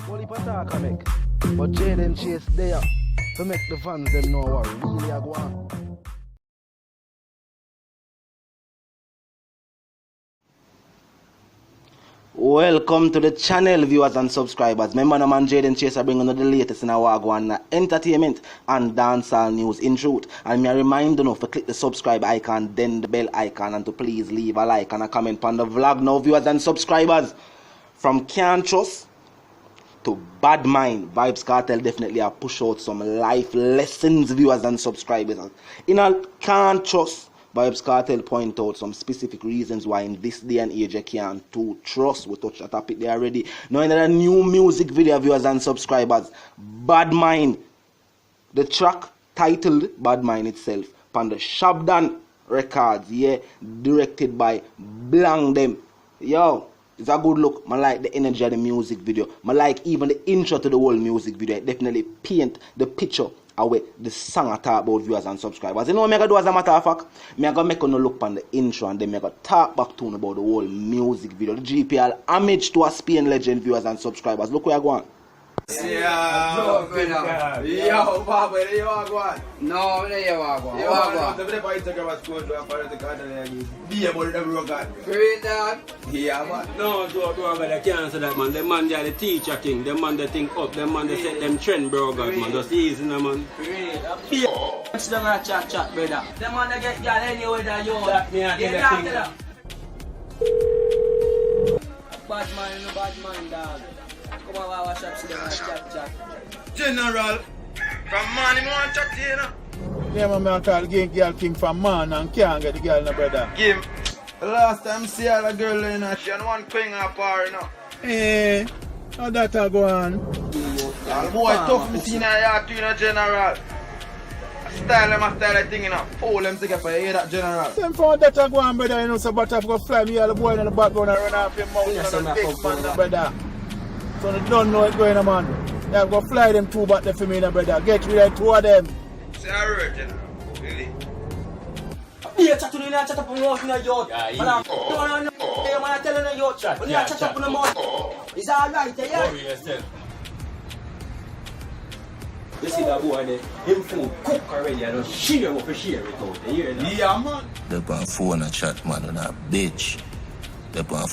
Only attack I make. But Jaden Chase there to make the fans them know what really I go on. Welcome to the channel, viewers and subscribers. Remember, the man Jaden Chase are bringing the latest in our Wagwan entertainment and dancehall news in truth. And me remind you to click the subscribe icon, then the bell icon, and to please leave a like and a comment on the vlog now, viewers and subscribers. From Can't Trust to Bad Mind, Vybz Kartel definitely have push out some life lessons, viewers and subscribers. In all Can't Trust, Vybz Kartel point out some specific reasons why in this day and age you can't trust. We touched that topic there already. Now in a new music video, viewers and subscribers, Bad Mind, the track titled Bad Mind itself, on the Shabdan Records, yeah, directed by Blang Them. Yo, it's a good look. I like the energy of the music video. I like even the intro to the whole music video. It definitely paint the picture away the song I talk about, viewers and subscribers. You know what I'm going to do as a matter of fact? I'm going to make you look on the intro and then I'm going to talk back to you about the whole music video. The GPL homage to a Spain legend, viewers and subscribers. Look where I'm going. Yeah, yo, Bob, where you are going? No, where you are going? You are going. The Instagram was going to the garden. Be about the road. Great dad. Yeah, man. No, I can't say that, man. The man, they are the teacher king. The man, they think up. The man, they set them trend, bro, God, man. Just easy, man. Great. Let's do a chat, brother. The man, they get y'all anywhere that you want. Get down to that. Bad man, dog. Come on, wash up, sit down, chat. General, from man, you want to chat to you, know? Yeah, man, call girl king from man and can't get the girl, no brother. Kim, the last time I see all the girl in her, she had one queen up her, you know. Eh, how that a go on? All boy tough me see in her yard too, you know, General. Style thing, you know. Pull them together, you hear that, General? Them for that a go on, brother, you know, so but I've got fly me all the boy in the background and run off your mouth, Yes, and I'm big not man, comfortable. brother. So they don't know what's going on, man. They've got fly them two back there for me, brother. Get rid of two of them. See, I heard, General. Really? Yeah, chat to you, chat up on the mouth in the yard. Yeah, Man, I'm telling you, yo, chat. When you chat up on the mouth, it's alright, yeah? Worry yourself. You see that boy there? Him food cook already and just share what for share it out. You hear that? Yeah, man. They on phone and chat, man, and a bitch. They on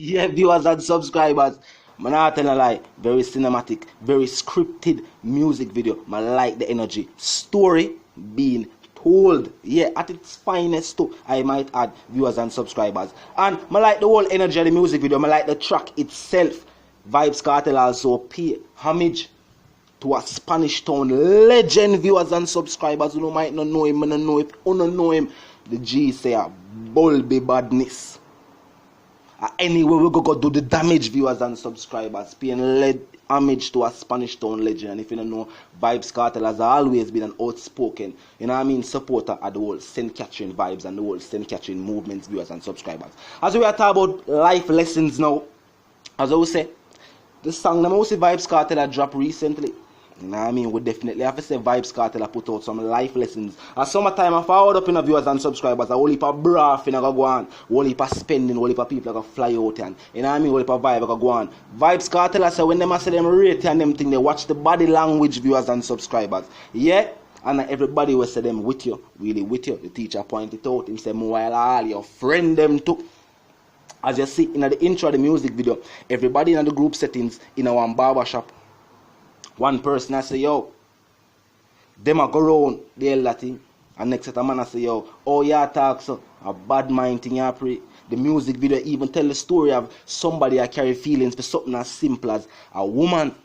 Yeah, viewers and subscribers, I'm not telling a lie. Very cinematic, very scripted music video. I like the energy. Story being told, yeah, at its finest too, I might add, viewers and subscribers. And I like the whole energy of the music video. I like the track itself. Vybz Kartel also pay homage to a Spanish town legend, viewers and subscribers. You might not know him, I don't know if you don't know him. The G say a bulby badness. Anyway, we go do the damage, viewers and subscribers. Paying homage to a Spanish town legend. And if you don't know, Vybz Kartel has always been an outspoken, you know what I mean, supporter of the whole St. Catherine vibes and the whole St. Catherine movements, viewers and subscribers. As we are talking about life lessons now, as I would say, the song that most Vybz Kartel had dropped recently, you know what I mean, we definitely have to say Vybz Kartel have put out some life lessons. At summertime, I forward up in the viewers and subscribers, a whole heap of braff in a go on, a whole heap of spending, a whole heap of people that fly out and, you know what I mean, a whole heap of vibe go on. Vybz Kartel, I say when them say them rate and them thing, they watch the body language, viewers and subscribers. Yeah? And everybody will say them with you, really with you. The teacher pointed out, him say, while all your friend them too. As you see in the intro of the music video, everybody in the group settings in a one barber shop. One person I say, yo, them a go round the elder thing. And next set a man I say, yo, oh yeah, talk so, a bad mind thing you pray. The music video even tell the story of somebody I carry feelings for something as simple as a woman.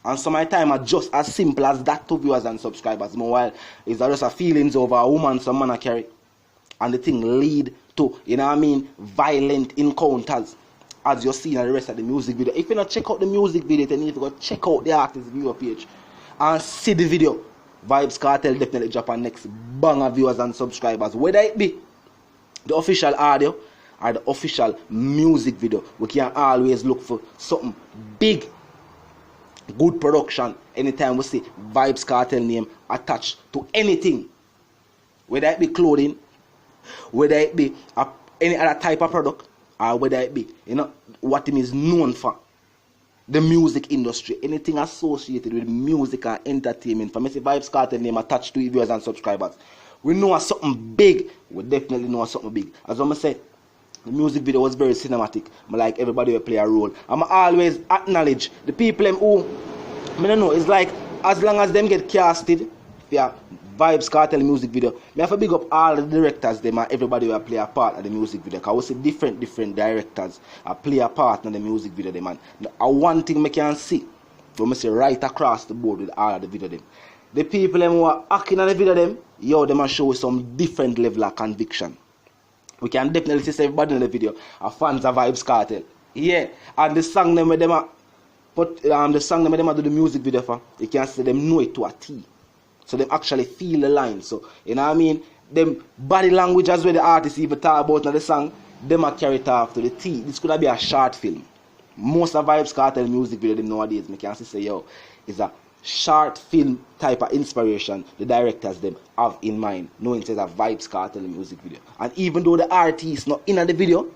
And some of the time are just as simple as that to viewers and subscribers. Meanwhile, it's just a feelings over a woman some man I carry. And the thing lead to, you know what I mean, violent encounters, as you're seeing in the rest of the music video. If you not check out the music video, then you need to go check out the artist viewer page and see the video. Vybz Kartel definitely drop our next banger, viewers and subscribers. Whether it be the official audio or the official music video, we can always look for something big, good production anytime we see Vybz Kartel name attached to anything. Whether it be clothing, whether it be any other type of product, or whether it be, what him is known for. The music industry, anything associated with music and entertainment. For me, Vybz Kartel name attached to viewers and subscribers. We know something big. We definitely know something big. As I said, the music video was very cinematic. I like everybody will play a role. I'm always acknowledge the people who, I don't know, it's like as long as them get casted, yeah, Vybz Kartel music video, I have to big up all the directors them and everybody will play a part of the music video. Because we see different directors play a part in the music video them. And one thing I can see, when I say right across the board with all of the video them, the people them who are acting on the video them, them are show some different level of conviction. We can definitely see everybody in the video are fans of Vybz Kartel. Yeah, and the song them are put the song them do the music video for, you can see them know it to a T. So them actually feel the line. So you know what I mean? Them body language as well the artists even talk about in the song, them are carried off to the T. This could be a short film. Most of Vybz Kartel music video them nowadays, I can say is a short film type of inspiration the directors them have in mind, knowing it's a Vybz Kartel music video. And even though the artist not in the video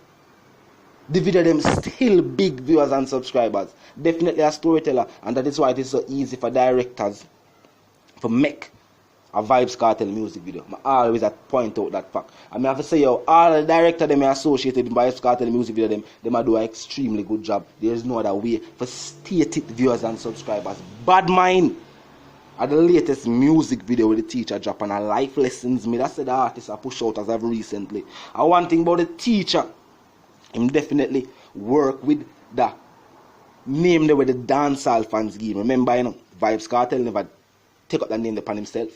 them still big viewers and subscribers. Definitely a storyteller, and that is why it is so easy for directors to make a Vybz Kartel music video. I always point out that fact. I have to say, all the directors them associated with Vybz Kartel music video, them do an extremely good job. There is no other way for stated viewers and subscribers. Bad Mind are the latest music video with the teacher drop and a life lessons me. That's the artist I push out as of recently. And one thing about the teacher, him definitely work with the name where the dancehall fans give. Remember, Vybz Kartel never take up that name upon himself.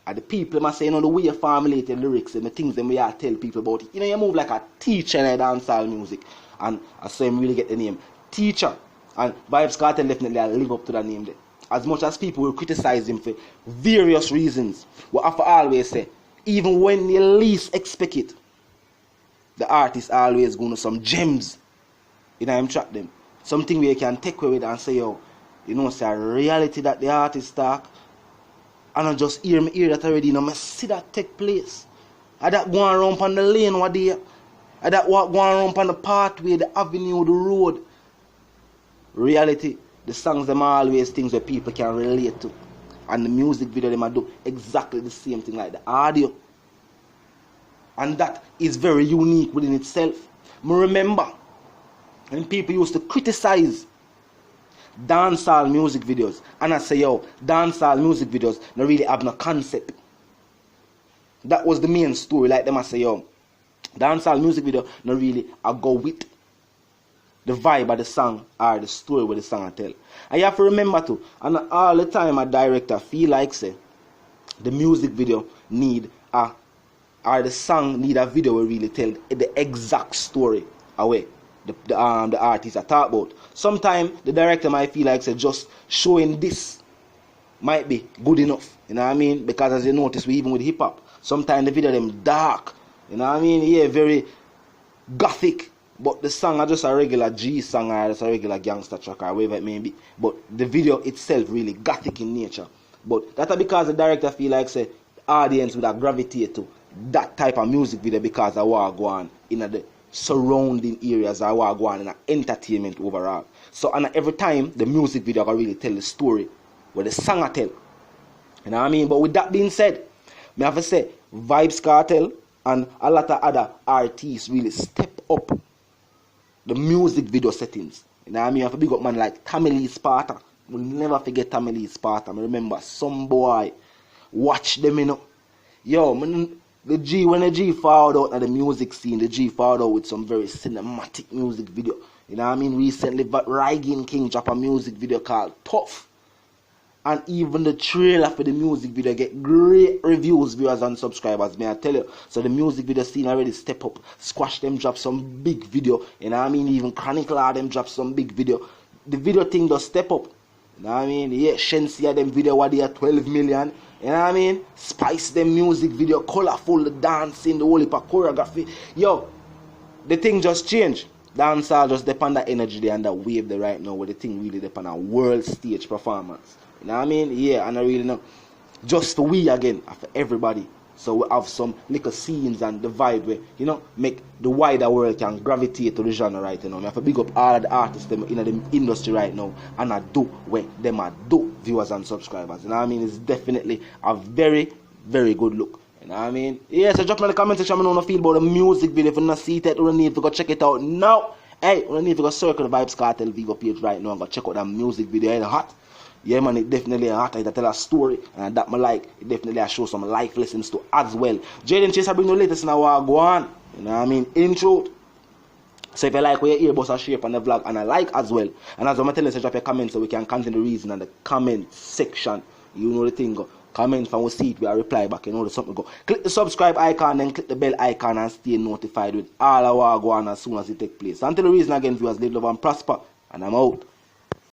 And the people must say, the way you formulate the lyrics and the things that we are tell people about it. You move like a teacher in dancehall music. And I saw him really get the name teacher. And Vybz Kartel definitely live up to that name there. As much as people will criticize him for various reasons, what I always say, even when you least expect it, the artist always going to some gems in him track them. Something where you can take away with and say, say a reality that the artist talk. And I just hear that already, I see that take place. I that going around on the lane one day. I that walk going around on the pathway, the avenue, the road. Reality, the songs them are always things where people can relate to. And the music video them do exactly the same thing like the audio. And that is very unique within itself. I remember when people used to criticize dancehall music videos, and I say, dancehall music videos don't really have no concept. That was the main story. Like them I say, dancehall music video don't really go with the vibe of the song or the story where the song I tell. And you have to remember too, and all the time a director feel like say the music video need the song need a video will really tell the exact story away the artist I talk about. Sometimes the director might feel like say just showing this might be good enough. You know what I mean? Because as you notice, we even with hip hop, sometimes the video them dark. You know what I mean? Yeah, very gothic. But the song are just a regular G song or just a regular gangster track or whatever it may be. But the video itself really gothic in nature. But that's because the director feel like say the audience would have gravitate to that type of music video because of what go on in the surrounding areas or what go on in entertainment overall. So and every time the music video can really tell the story what the song I tell. You know what I mean? But with that being said, I have to say Vybz Kartel and a lot of other artists really step up the music video settings. You know what I mean? I have a big up man like Tamale Sparta. We'll never forget Tamale Sparta. I remember some boy watch them, the G, when the G found out at the music scene, the G found out with some very cinematic music video. You know what I mean? Recently, Rygin King dropped a music video called Tough. And even the trailer for the music video get great reviews, viewers and subscribers, may I tell you. So the music video scene already step up. Squash them drop some big video. You know what I mean? Even Chronicle them drop some big video. The video thing does step up. You know what I mean? Yeah, Shensia them video what they are 12 million. You know what I mean? Spice them music video, colorful, the dancing, the whole heap of choreography. The thing just changed. Dancehall just depend on that energy there and that wave there right now where the thing really depend on world stage performance. You know what I mean? Yeah, and I really know. Just for we again, for everybody, So we have some little scenes and the vibe where, you know, make the wider world can gravitate to the genre right, you know. I have to big up all of the artists them in the industry right now and I do where them are do viewers and subscribers. You know what I mean? It's definitely a very, very good look. You know what I mean? Yeah, so drop me in the comment section me know how you feel about the music video. If you not see it, you don't need to go check it out now. Hey, you don't need to go circle the Vybz Kartel Vigo page right now and go check out that music video. It's hot. Yeah, man, it definitely hot. It tell a story, and that I like. It definitely I show some life lessons to as well. Jaden Chase, I bring the latest in our go on. You know what I mean? Intro. So if you like where your earbuds are shape on the vlog, and I like as well. And as I'm telling you, so drop your comments so we can continue the reason in the comment section. You know the thing go. Comment and we'll see it, we'll reply back, you know the something go. Click the subscribe icon, then click the bell icon and stay notified with all our go on as soon as it take place. Until the reason again, viewers, live, love and prosper. And I'm out.